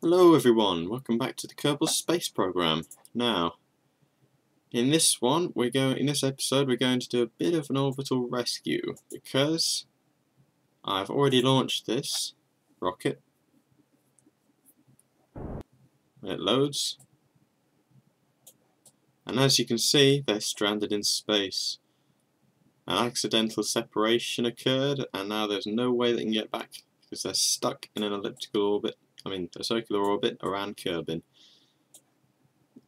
Hello everyone, welcome back to the Kerbal space program. Now, in this episode we're going to do a bit of an orbital rescue because I've already launched this rocket. It loads, and as you can see, they're stranded in space. An accidental separation occurred, and now there's no way they can get back because they're stuck in an a circular orbit around Kerbin.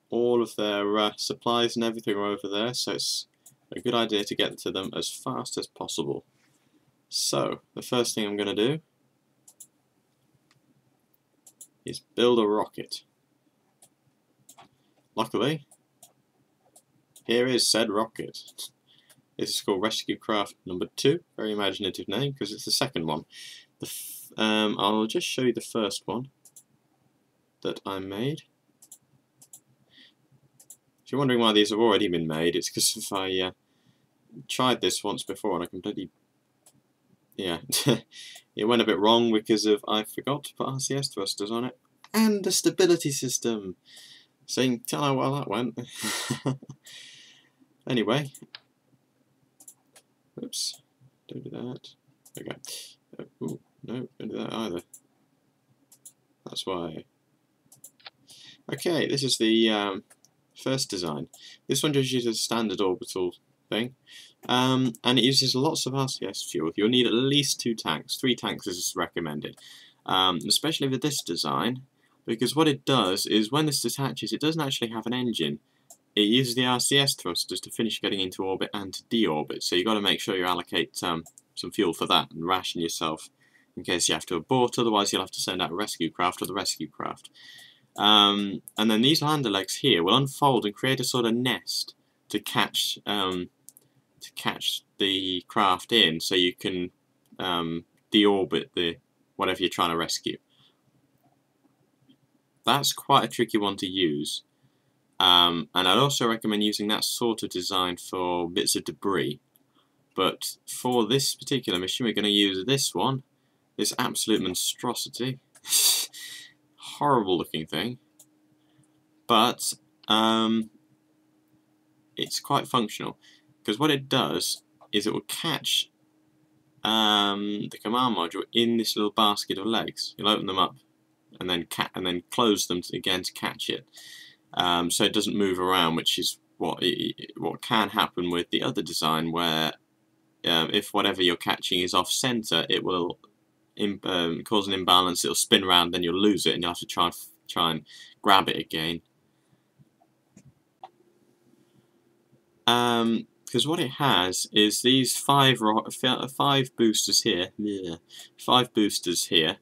All of their supplies and everything are over there, so it's a good idea to get to them as fast as possible. So, the first thing I'm going to do is build a rocket. Luckily, here is said rocket. This is called Rescue Craft number 2, very imaginative name because it's the second one. I'll just show you the first one that I made. If you're wondering why these have already been made, it's because if I tried this once before and I completely it went a bit wrong because I forgot to put RCS thrusters on it and the stability system. So you can tell how well that went. Anyway, oops, don't do that. Okay. Ooh, no, don't do that either. That's why. Okay, this is the first design. This one just uses a standard orbital thing, and it uses lots of RCS fuel. You'll need at least 2 tanks. 3 tanks is recommended, especially with this design, because what it does is when this detaches, it doesn't actually have an engine. It uses the RCS thrusters to finish getting into orbit and to deorbit, so you've got to make sure you allocate some fuel for that and ration yourself in case you have to abort, otherwise you'll have to send out a rescue craft or the rescue craft. And then these lander legs here will unfold and create a sort of nest to catch the craft in, so you can deorbit the whatever you're trying to rescue. That's quite a tricky one to use, and I'd also recommend using that sort of design for bits of debris. But for this particular mission, we're going to use this one, this absolute monstrosity. Horrible looking thing, but it's quite functional because what it does is it will catch the command module in this little basket of legs. You'll open them up and then close them again to catch it, so it doesn't move around, which is what can happen with the other design, where if whatever you're catching is off center, it will cause an imbalance. It'll spin around, then you'll lose it, and you'll have to try and grab it again. Because what it has is these 5 boosters here. Yeah, 5 boosters here.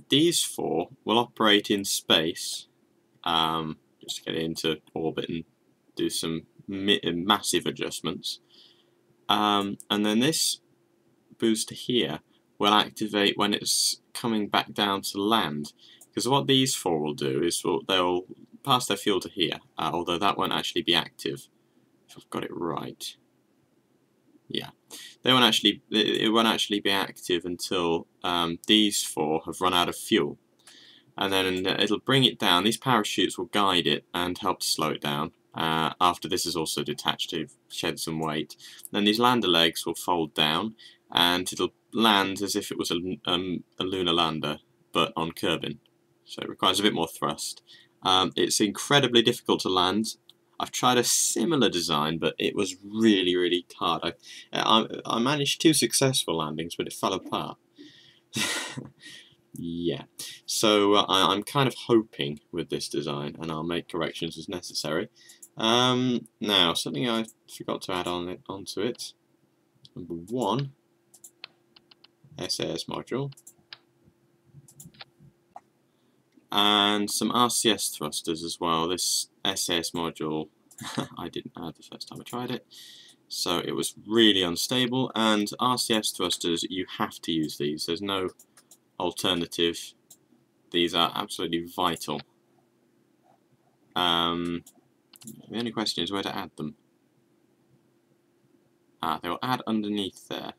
These 4 will operate in space, just to get it into orbit and do some massive adjustments. And then this booster here will activate when it's coming back down to land. Because what these 4 will do is they'll pass their fuel to here, although that won't actually be active. If I've got it right. Yeah, it won't actually be active until these 4 have run out of fuel, and then it'll bring it down. These parachutes will guide it and help to slow it down. After this is also detached to shed some weight, then these lander legs will fold down, and it'll land as if it was a lunar lander, but on Kerbin. So it requires a bit more thrust. It's incredibly difficult to land. I've tried a similar design, but it was really, really hard. I managed 2 successful landings, but it fell apart. Yeah, so I'm kind of hoping with this design, and I'll make corrections as necessary. Now, something I forgot to add onto it. Number 1, SAS module. And some RCS thrusters as well. This SAS module I didn't add the first time I tried it, so it was really unstable, and RCS thrusters, you have to use these. There's no alternative. These are absolutely vital. The only question is where to add them. They will add underneath there.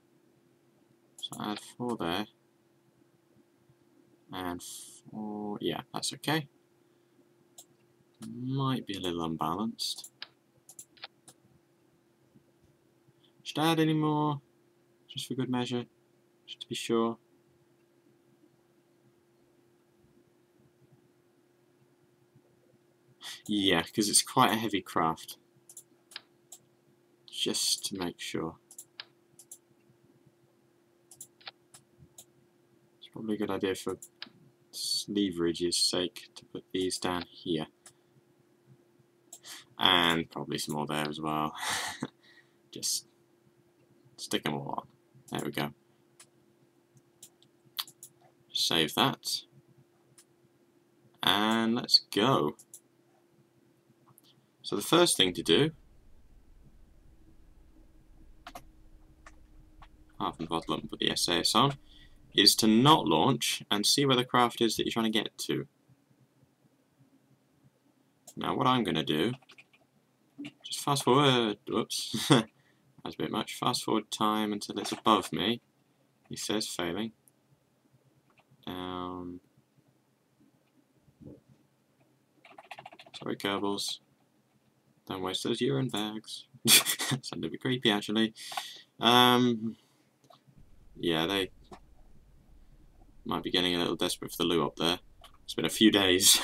So add 4 there, and Or, yeah, that's okay. Might be a little unbalanced. Should I add any more? Just for good measure, just to be sure. Yeah, because it's quite a heavy craft. Just to make sure. It's probably a good idea for leverage's sake to put these down here. And probably some more there as well. Just stick them all on. There we go. Save that. And let's go. So the first thing to do, half and bottle up and put the SAS on, is to not launch and see where the craft is that you're trying to get to. Now what I'm going to do, just fast forward, whoops, that's a bit much, fast forward time until it's above me, he says failing, down, sorry Kerbals, don't waste those urine bags, sounded a bit creepy actually, yeah they might be getting a little desperate for the loo up there, it's been a few days.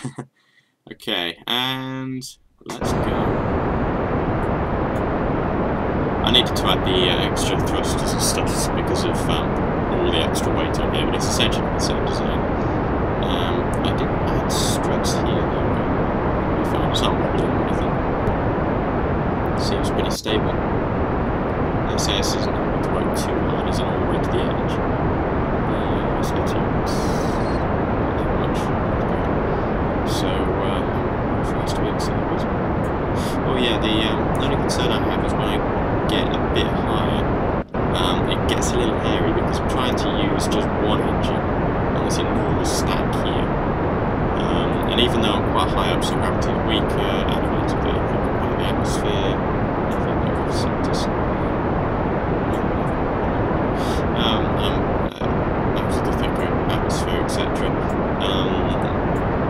Okay, and let's go. I needed to add the extra thrusters and stuff because of all the extra weight on here, but it's essentially the same design. I didn't add struts here though, but we found it's not wobbling or anything. Seems pretty stable. The SAS isn't going to work too hard, isn't all the way to the edge. So not that much. So, fast to accelerate. Oh yeah, the only concern I have is when I get a bit higher, it gets a little hairy because I'm trying to use just one engine on this enormous stack here. And even though I'm quite high up, so gravity is weaker, automatically I think about the atmosphere, I think I've set this. Absolutely thicker atmosphere, etc.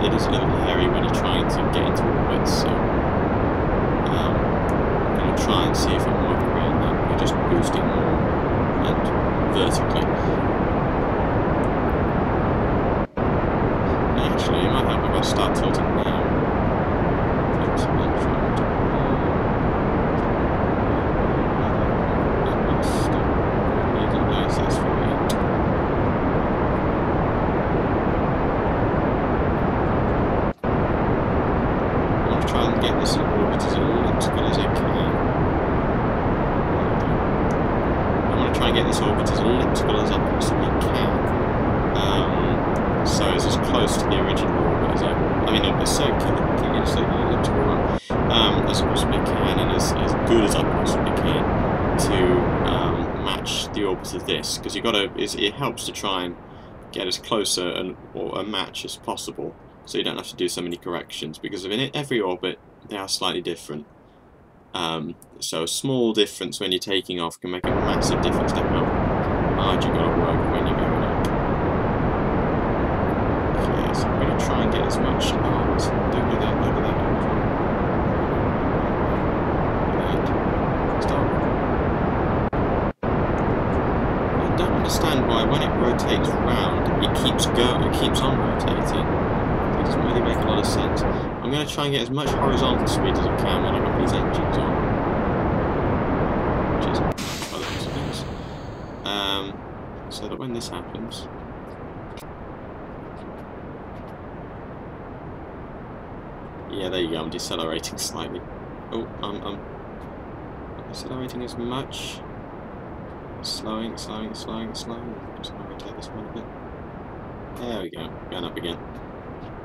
It is a little hairy when you're trying to get into orbit, so I'm going to try and see if I can work around that by just boosting more and vertically. Actually, it might help if I start tilting now. Get this orbit as elliptical as I possibly can, so it's as close to the original orbit as I mean, a circular elliptical one, as I possibly can, and as good as I possibly can to match the orbit of this, because you got to. It helps to try and get as close or a match as possible, so you don't have to do so many corrections, because in every orbit they are slightly different. So a small difference when you're taking off can make a massive difference to how hard you've got to work when you're going up. Okay, so I'm going to try and get as much. Oh, don't do that, don't do that, don't do that. Stop. I don't understand why when it rotates round, it keeps on rotating. It doesn't really make a lot of sense. I'm going to try and get as much horizontal speed as I can when I've got these engines on. Which is by the looks of things. So that when this happens... Yeah, there you go, I'm decelerating slightly. Oh, I'm not decelerating as much. Slowing. Just going to rotate this one a bit. There we go, going up again.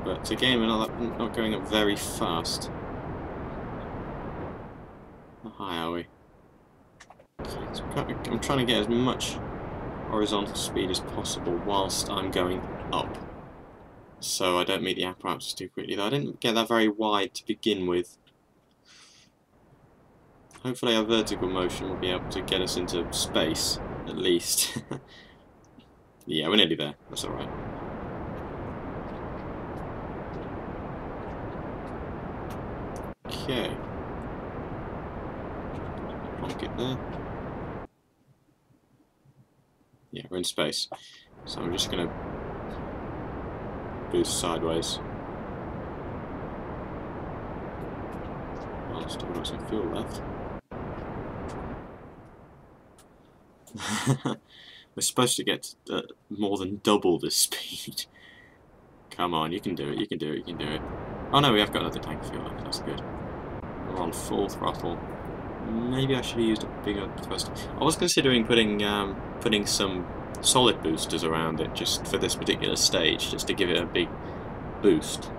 But again, we're not going up very fast. How high are we? Okay, so I'm trying to get as much horizontal speed as possible whilst I'm going up, so I don't meet the apparatus too quickly. Though I didn't get that very wide to begin with. Hopefully our vertical motion will be able to get us into space, at least. Yeah, we're nearly there. That's alright. Okay. Plonk it there. Yeah, we're in space. So I'm just going to boost sideways. Well, still got some fuel left. We're supposed to get more than double this speed. Come on, you can do it, you can do it, you can do it. Oh no, we have got another tank of fuel left, that's good. We're on full throttle. Maybe I should have used a bigger thrust. I was considering putting some solid boosters around it just for this particular stage, just to give it a big boost.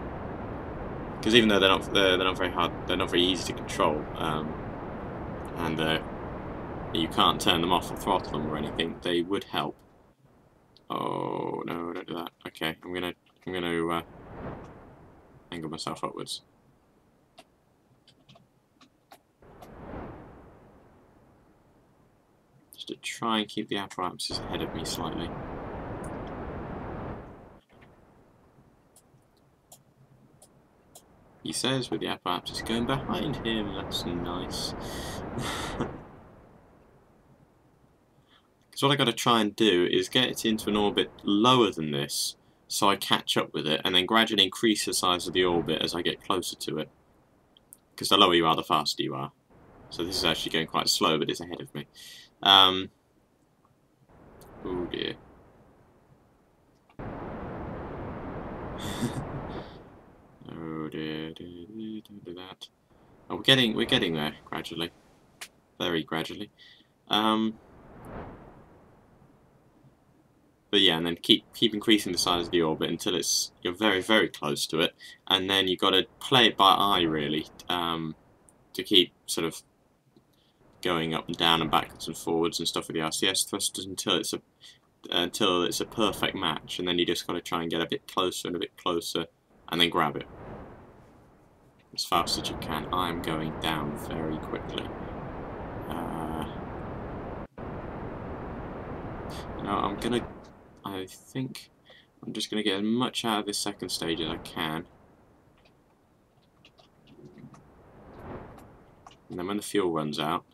Because even though they're not very hard, they're not very easy to control, and you can't turn them off or throttle them or anything, they would help. Oh no, don't do that. Okay, I'm gonna angle myself upwards. Just to try and keep the apparatus ahead of me slightly. He says with the apparatus going behind him, that's nice. Because what I've got to try and do is get it into an orbit lower than this, so I catch up with it, and then gradually increase the size of the orbit as I get closer to it. Because the lower you are, the faster you are. So this is actually going quite slow, but it's ahead of me. Oh dear. Oh dear, don't do that. Oh, we're getting there gradually, very gradually. But yeah, and then keep increasing the size of the orbit until you're very very close to it, and then you've got to play it by eye really, to keep sort of going up and down and backwards and forwards and stuff with the RCS thrusters until it's a perfect match, and then you just got to try and get a bit closer and a bit closer, and then grab it as fast as you can. I'm going down very quickly. I think I'm just gonna get as much out of this second stage as I can, and then when the fuel runs out,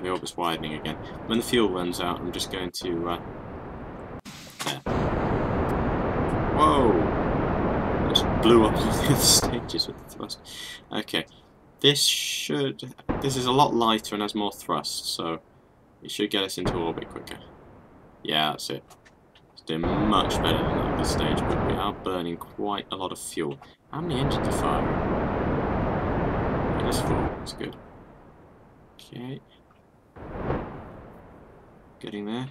the orbit's widening again. When the fuel runs out, I'm just going to there. Whoa! Just blew up all the other stages with the thrust. Okay, this is a lot lighter and has more thrust, so it should get us into orbit quicker. Yeah, that's it. It's doing much better than the other stage, but we are burning quite a lot of fuel. How many engines are firing? Minus 4, that's good. Okay. Getting there.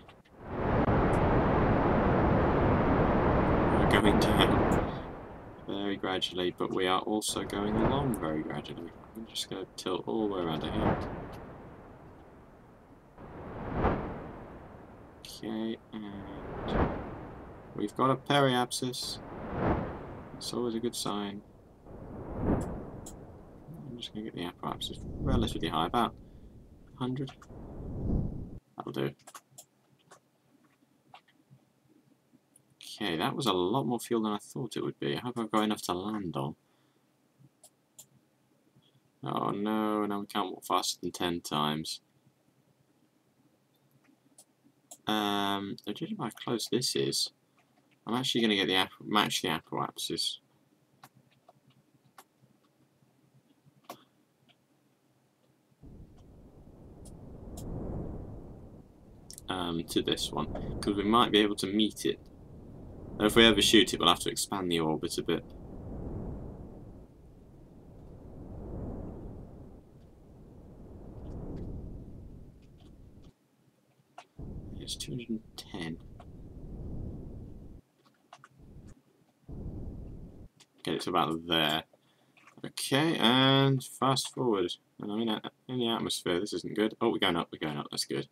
We're going down very gradually, but we are also going along very gradually. I'm just going to tilt all the way around here. Okay, and we've got a periapsis. It's always a good sign. I'm just going to get the apparatus relatively high, about 100. That'll do. Okay, that was a lot more fuel than I thought it would be. I hope I've got enough to land on. Oh no, now we can't walk faster than 10 times. Judging by how close this is, I'm actually going to get match the apparatus. To this one, because we might be able to meet it. And if we overshoot it, we'll have to expand the orbit a bit. It's 210. Get it to about there. Okay, and fast forward. And I'm in the atmosphere. This isn't good. Oh, we're going up. We're going up. That's good.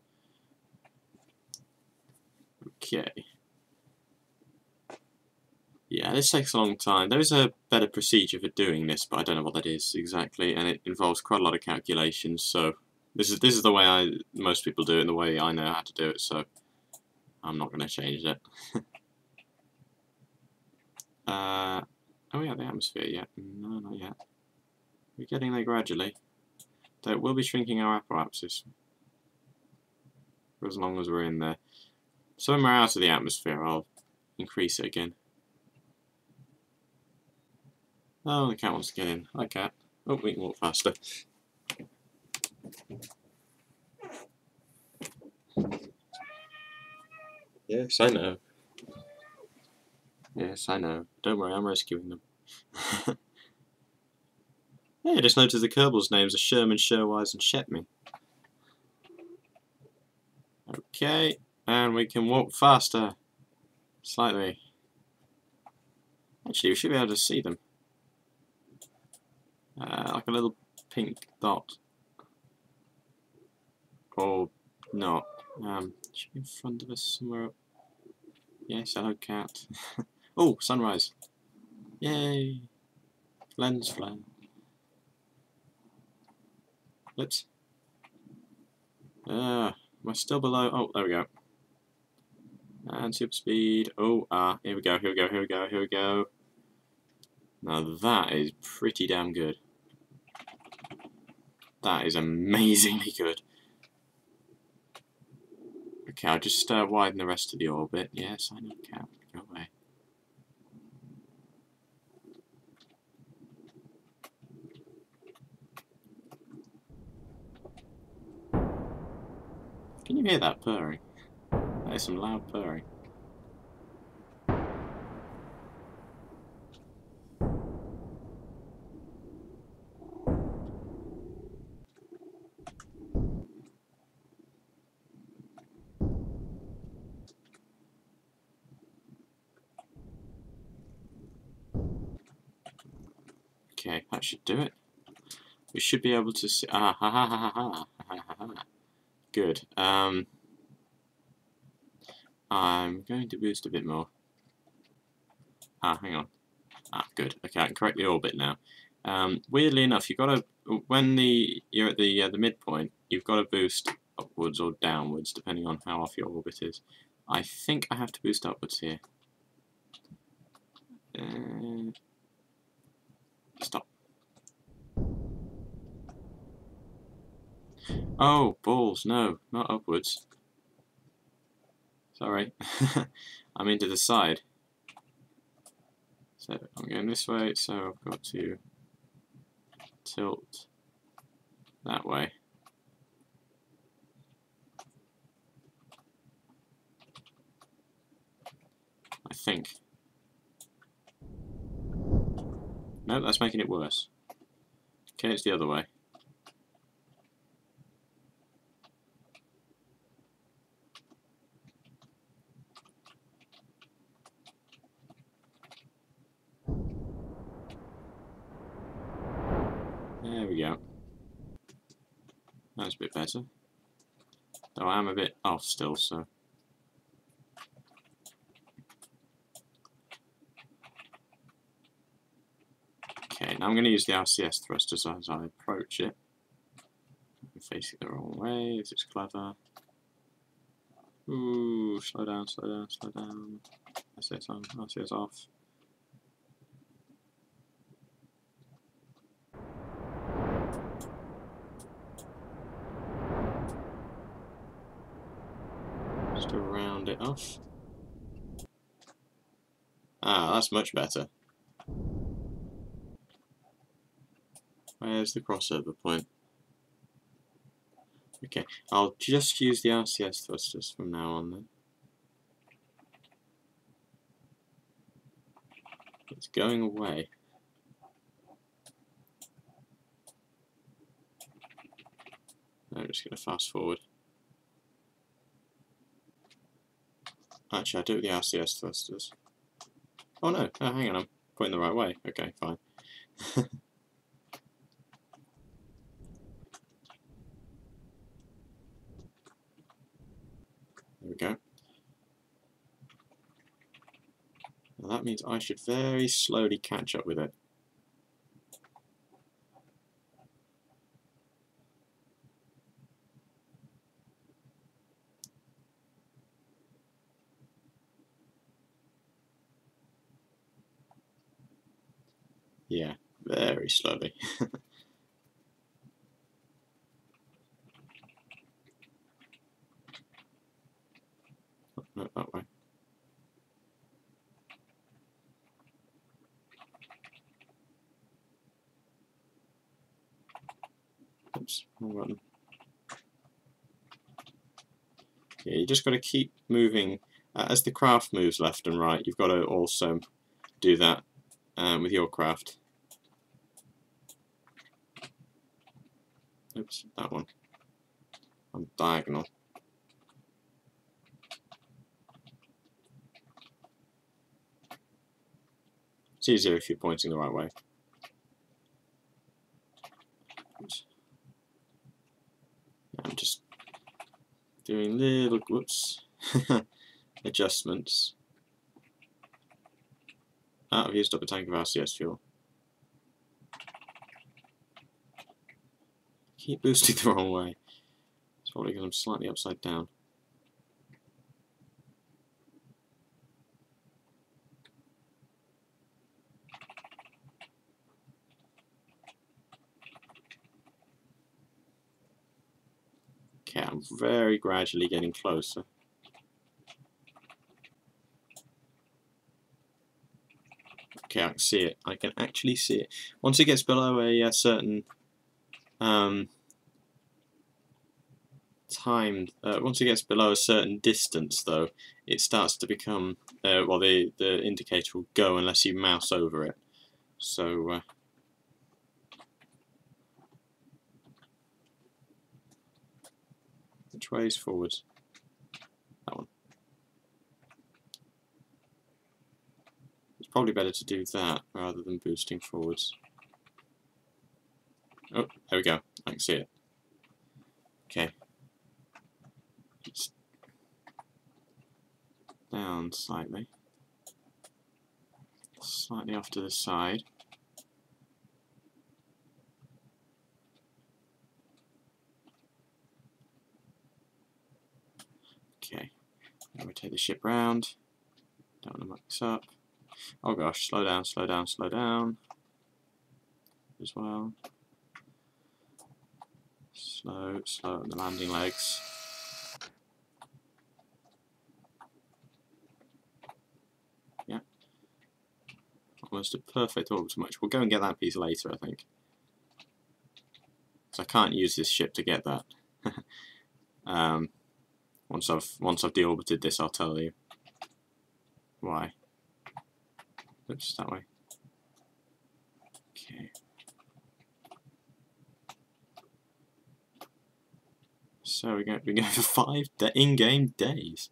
Okay. Yeah, this takes a long time. There is a better procedure for doing this, but I don't know what that is exactly, and it involves quite a lot of calculations. So this is the way most people do it, and the way I know how to do it. So I'm not going to change that. Are we out of the atmosphere yet? No, not yet. We're getting there gradually. Though we'll be shrinking our apoapsis for as long as we're in there. So when we're out of the atmosphere, I'll increase it again. Oh, the cat wants to get in. Hi, cat. Oh, we can walk faster. Yes, I know. Yes, I know. Don't worry, I'm rescuing them. Yeah, I just noticed the Kerbal's names are Sherman, Sherwise, and Shetme. Okay, and we can walk faster. Slightly. Actually, we should be able to see them. Like a little pink dot. Or not. Should be in front of us somewhere. Yes, hello, cat. Oh, sunrise. Yay! Lens flare. Let's. Am I still below? Oh, there we go. And super speed. Oh, here we go, here we go, here we go, here we go. Now that is pretty damn good. That is amazingly good. Okay, I'll just widen the rest of the orbit. Yes, I know, cat. Go away. Can you hear that purring? That is some loud purring. Okay, that should do it. We should be able to see. Ah, ha ha ha ha ha ha ha ha. Good. I'm going to boost a bit more. Hang on. Good. Okay, I can correct the orbit now. Weirdly enough, you've got to when you're at the midpoint, you've got to boost upwards or downwards depending on how off your orbit is. I think I have to boost upwards here. Stop. Oh, balls! No, not upwards. Sorry, I'm into the side. So I'm going this way. So I've got to tilt that way. I think. No, that's making it worse. Okay, it's the other way. There we go. That's a bit better. Though I am a bit off still, so. Okay, now I'm going to use the RCS thrusters as I approach it. I'm facing the wrong way, this is clever. Ooh, slow down, slow down, slow down. RCS on, RCS off. Just to round it off. That's much better. Where's the crossover point? Okay, I'll just use the RCS thrusters from now on then. It's going away. I'm just going to fast forward. Actually, I'll do it with the RCS thrusters. Oh no, hang on, I'm pointing the right way. Okay, fine. There we go. Now that means I should very slowly catch up with it. Yeah, very slowly. Wrong button. Yeah, you just got to keep moving. As the craft moves left and right, you've got to also do that with your craft. Oops, that one. On diagonal. It's easier if you're pointing the right way. Oops. I'm just doing little adjustments. I've used up a tank of RCS fuel. Keep boosting the wrong way. It's probably because I'm slightly upside down. Okay, I'm very gradually getting closer. Okay, I can see it. I can actually see it. Once it gets below a certain once it gets below a certain distance, though, it starts to become well, the indicator will go unless you mouse over it. So which way is forwards? That one. It's probably better to do that rather than boosting forwards. Oh, there we go. I can see it. Okay. It's down slightly. Slightly off to the side. Okay. Now we take the ship round. Don't want to mix up. Oh gosh, slow down, slow down, slow down. As well. Slow, slow on the landing legs. Yeah. Almost a perfect orbital match. We'll go and get that piece later, I think. Because I can't use this ship to get that. Once I've deorbited this, I'll tell you why. Oops, that way. Okay. So we're going for 5 in-game days.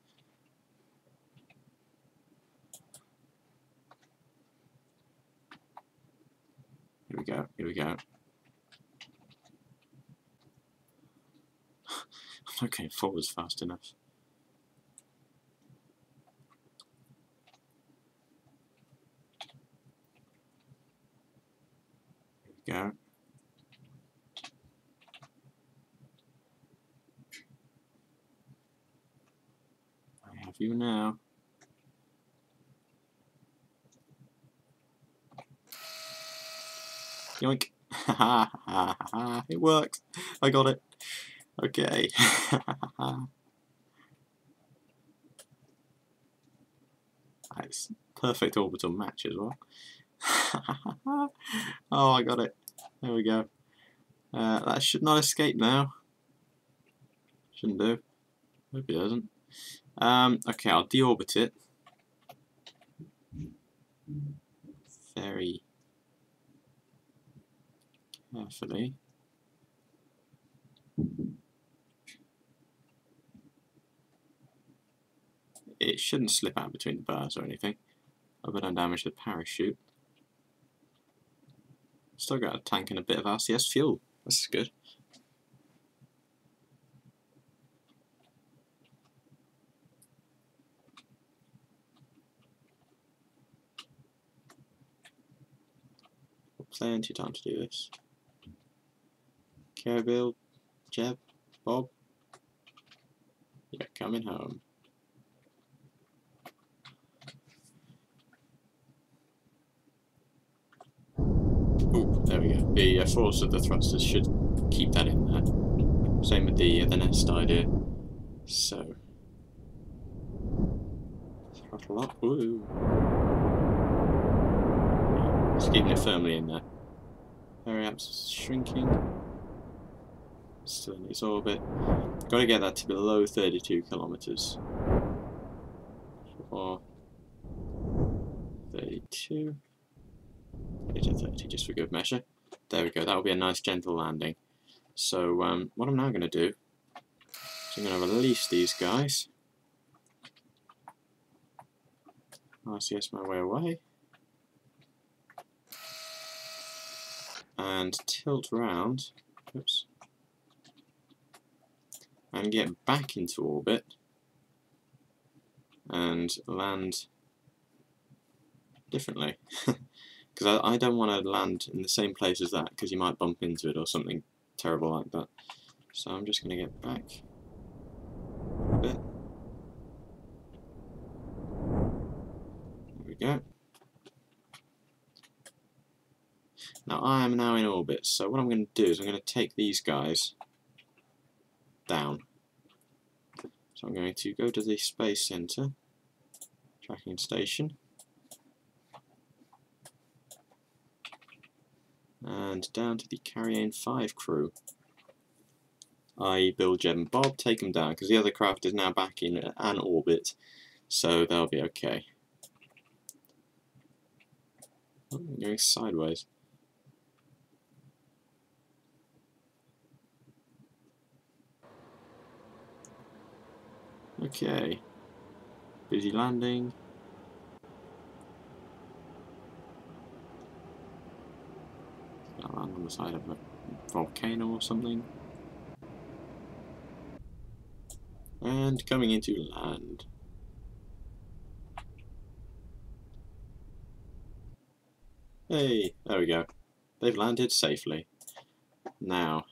Here we go. Here we go. I'm not going forwards fast enough. Here we go. I have you now. Yoink! Ha ha ha! It worked! I got it! Okay. Nice. Perfect orbital match as well. Oh, I got it. There we go. That should not escape now. Shouldn't do. Hope it doesn't. Okay, I'll deorbit it. Very carefully. It shouldn't slip out between the bars or anything. Hope I don't damage the parachute. Still got a tank and a bit of RCS fuel. This is good. Plenty of time to do this. Kerbal, Jeb, Bob. Yeah, coming home. Ooh, there we go. The force of the thrusters should keep that in there. Same with the nest idea. So, throttle up. Ooh. Just keeping it firmly in there. Variaps shrinking. still in its orbit. Got to get that to below 32 kilometers. Or 32. 30 to 30, just for good measure. There we go. That will be a nice gentle landing. So what I'm now going to do is I'm going to release these guys. RCS my way away. And tilt round. Oops. And get back into orbit. And land differently. Because I don't want to land in the same place as that, because you might bump into it or something terrible like that. So I'm just going to get back a bit. There we go. Now I am now in orbit, so what I'm going to do is I'm going to take these guys down. So I'm going to go to the Space Center, tracking station, and down to the Carrion 5 crew. I Bill, Jeb and Bob, take them down, because the other craft is now back in an orbit, so they'll be okay. Oh, I'm going sideways. Okay. Busy landing. I'll land on the side of a volcano or something. And coming into land. Hey, there we go. They've landed safely. Now,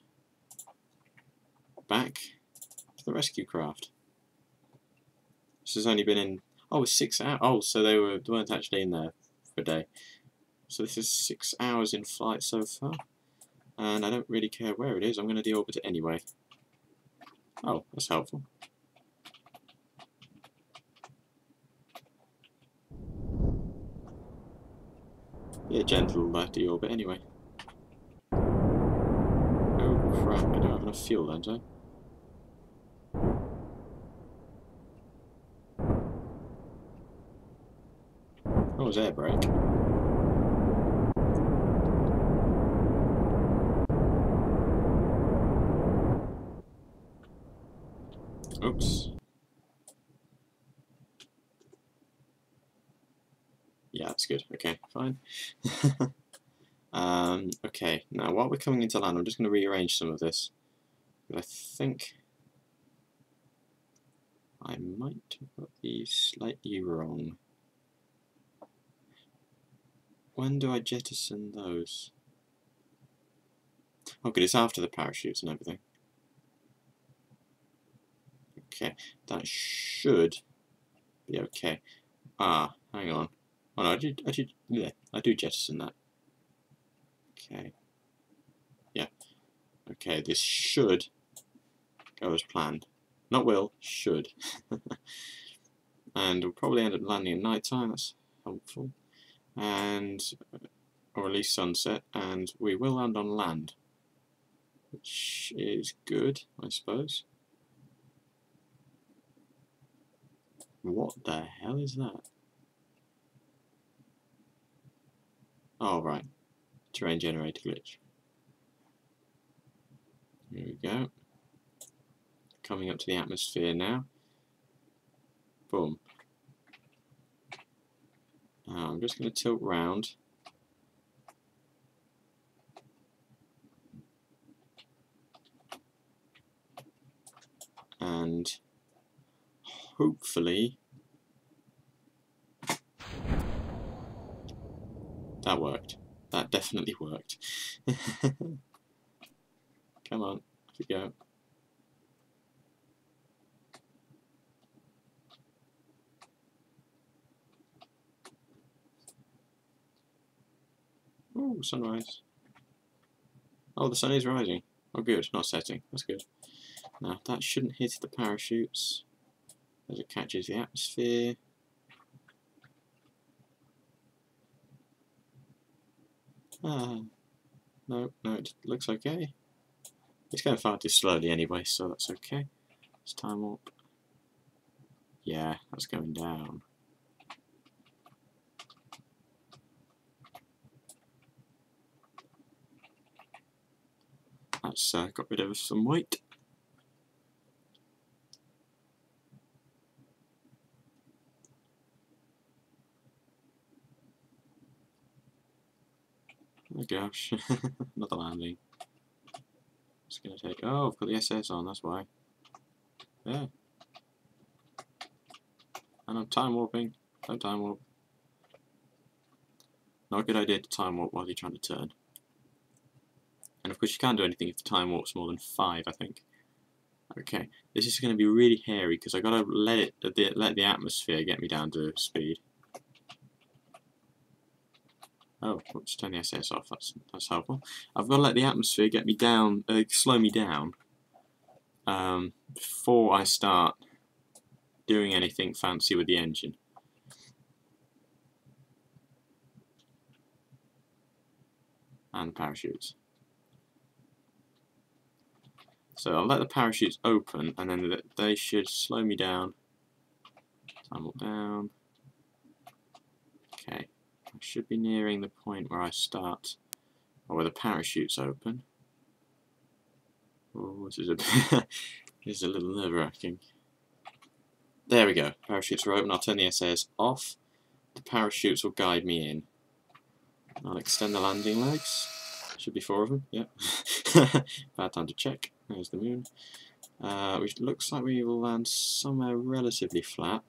back to the rescue craft. This has only been in, oh, 6 hours. Oh, so they weren't actually in there for a day. So this is 6 hours in flight so far. And I don't really care where it is. I'm going to deorbit it anyway. Oh, that's helpful. Be a gentle deorbit anyway. Oh crap, I don't have enough fuel, don't I? That was air brake. Oops. Yeah, that's good. Okay, fine. Okay, now while we're coming into land, I'm just going to rearrange some of this. But I think I might have got these slightly wrong. When do I jettison those? Oh good, it's after the parachutes and everything. Okay, that should be okay. Ah, hang on. Oh no, I do jettison that. Okay. Yeah. Okay, this should go as planned. Not will, should. And we'll probably end up landing at night time, that's helpful. And, or at least sunset, and we will land on land. Which is good, I suppose. What the hell is that? Oh, right. Terrain generator glitch. Here we go. Coming up to the atmosphere now. Boom. Now I'm just going to tilt round. And hopefully that worked. That definitely worked. Come on, off we go. Oh, sunrise. Oh, the sun is rising. Oh good, not setting. That's good. Now that shouldn't hit the parachutes as it catches the atmosphere. Ah, no, it looks okay. It's going far too slowly anyway, so that's okay. It's time warp. Yeah, that's going down. That's got rid of some weight. Oh gosh, another landing. It's going to take... Oh, I've got the SS on, that's why. Yeah. And I'm time warping. Don't time warp. Not a good idea to time warp while you're trying to turn. And of course you can't do anything if the time warp's more than 5, I think. Okay, this is going to be really hairy because I got to let the atmosphere get me down to speed. Oh, let's turn the SS off. That's helpful. I've got to let the atmosphere get me down, slow me down, before I start doing anything fancy with the engine. And the parachutes. So I'll let the parachutes open, and then they should slow me down. Time down. Okay, I should be nearing the point where I start, or where the parachutes open. Oh, this is a little nerve-wracking. There we go. Parachutes are open. I'll turn the SAS off. The parachutes will guide me in. I'll extend the landing legs. Should be 4 of them. Yep. Bad time to check. There's the moon. Which looks like we will land somewhere relatively flat.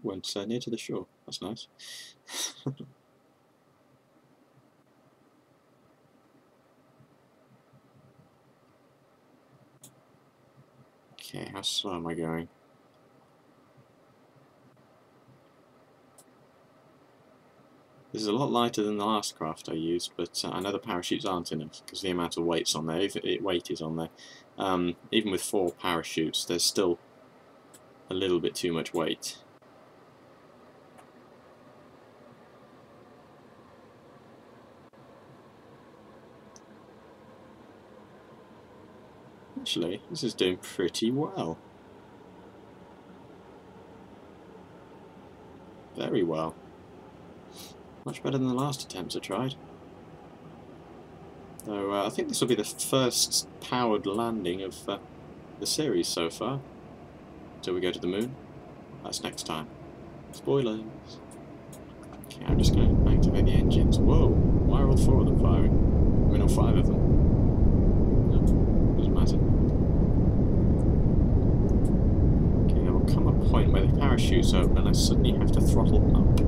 Went near to the shore. That's nice. Okay, how slow am I going? This is a lot lighter than the last craft I used, but I know the parachutes aren't enough because the amount of weight's on there. Weight is on there. Even with 4 parachutes, there's still a little bit too much weight. Actually, this is doing pretty well. Very well. Much better than the last attempts I tried. So I think this will be the first powered landing of the series so far. Until we go to the moon. That's next time. Spoilers. Okay, I'm just going to activate the engines. Whoa! Why are all 4 of them firing? I mean, all 5 of them. No, doesn't matter. Okay, there will come a point where the parachutes open and I suddenly have to throttle up.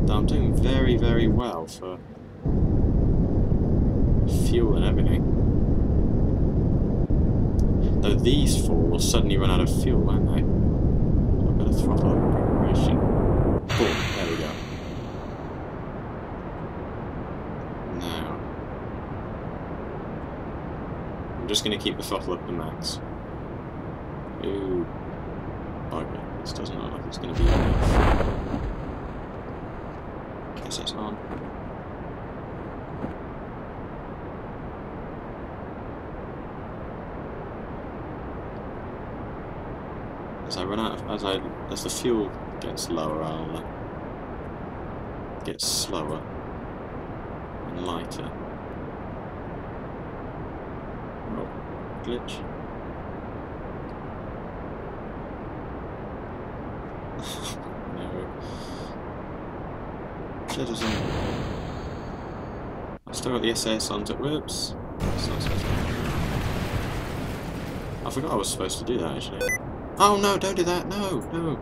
I'm doing very, very well for fuel and everything. Though these 4 will suddenly run out of fuel, won't they? So I've got to throttle up preparation. Boom, there we go. Now, I'm just going to keep the throttle up to max. Ooh, bugger. This doesn't look like it's going to be enough. Guess it's on. As I run out of, as the fuel gets lower, I'll get slower and lighter. Oh, glitch. No. Citizen. I've still got the SAS on. Whoops. I forgot I was supposed to do that actually. Oh no, don't do that, no, no.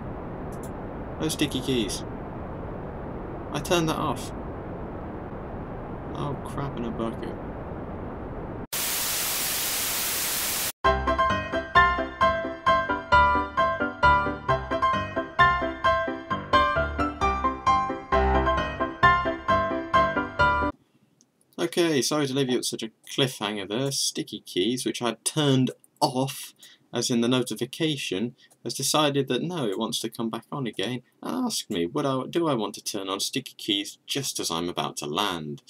Those sticky keys. I turned that off. Oh, crap in a bucket. Okay, sorry to leave you at such a cliffhanger there. Sticky keys, which I'd turned off as in the notification, has decided that no, it wants to come back on again and ask me, do I want to turn on sticky keys just as I'm about to land?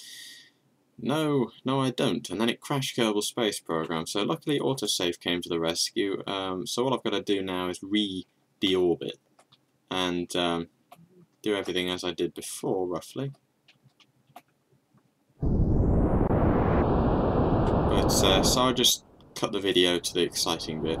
No, I don't. And then it crashed Kerbal Space Program. So luckily autosave came to the rescue. So all I've got to do now is deorbit and do everything as I did before, roughly. But so I'll just cut the video to the exciting bit.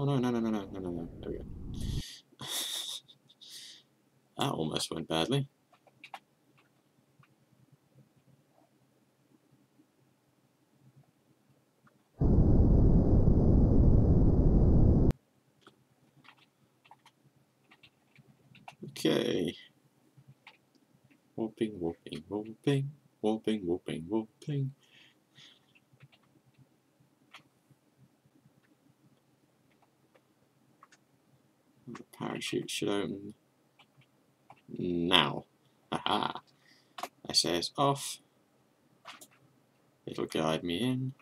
Oh no. There we go. That almost went badly. Okay. Warping. The parachute should open now. Haha. SAS off. It'll guide me in.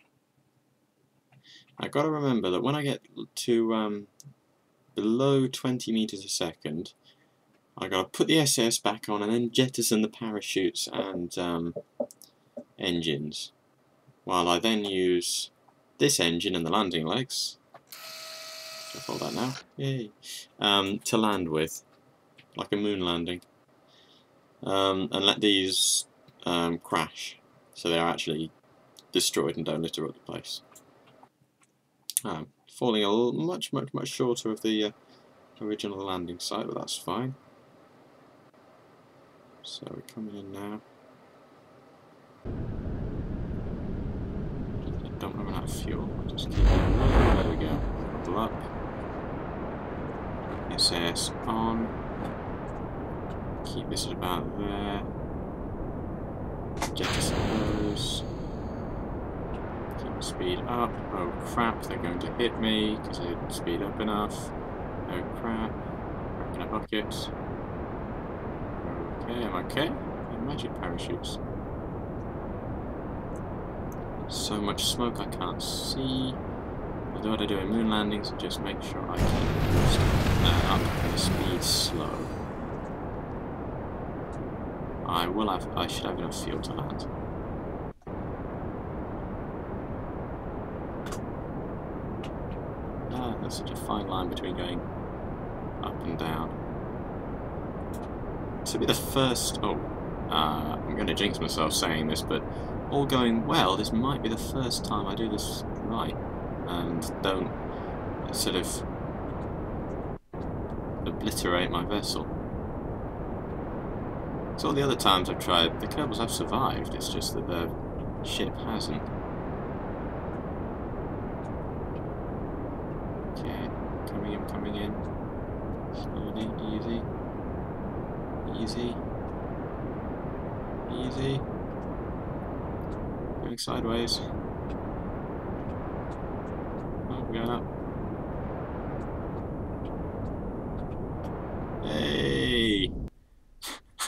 I've got to remember that when I get to below 20 meters a second, I've got to put the SAS back on and then jettison the parachutes and engines, while I then use this engine and the landing legs. I'll hold that now. Yay! To land with, like a moon landing, and let these crash, so they are actually destroyed and don't litter up the place. Falling a little, much shorter of the original landing site, but that's fine. So we're coming in now. I don't run out of fuel. I'll just keep going. There we go. Double up. SAS on. Keep this at about there. Jettison those. Keep the speed up. Oh crap, they're going to hit me because they didn't speed up enough. Oh crap. Back in a bucket. Okay, I'm okay. Magic parachutes. So much smoke I can't see. I'll do what I do in moon landings and just make sure I keep up the speed slow. I should have enough fuel to land. There's such a fine line between going up and down. To be the first... I'm going to jinx myself saying this, but all going well, this might be the first time I do this right, and don't sort of obliterate my vessel. So all the other times I've tried, the Kerbals have survived, it's just that the ship hasn't. Okay, coming in. Slowly, easy. Going sideways. Oh, we're going up. Hey!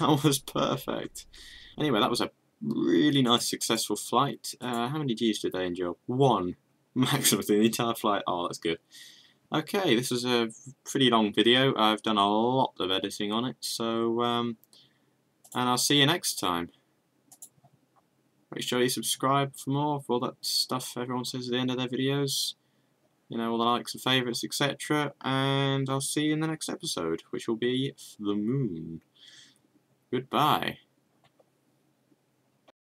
That was perfect. Anyway, that was a really nice, successful flight. How many Gs did they endure? 1. Maximum through the entire flight. Oh, that's good. Okay, this was a pretty long video. I've done a lot of editing on it, so, and I'll see you next time. Make sure you subscribe for more, for all that stuff everyone says at the end of their videos. You know, all the likes and favourites, etc. And I'll see you in the next episode, which will be the moon. Goodbye.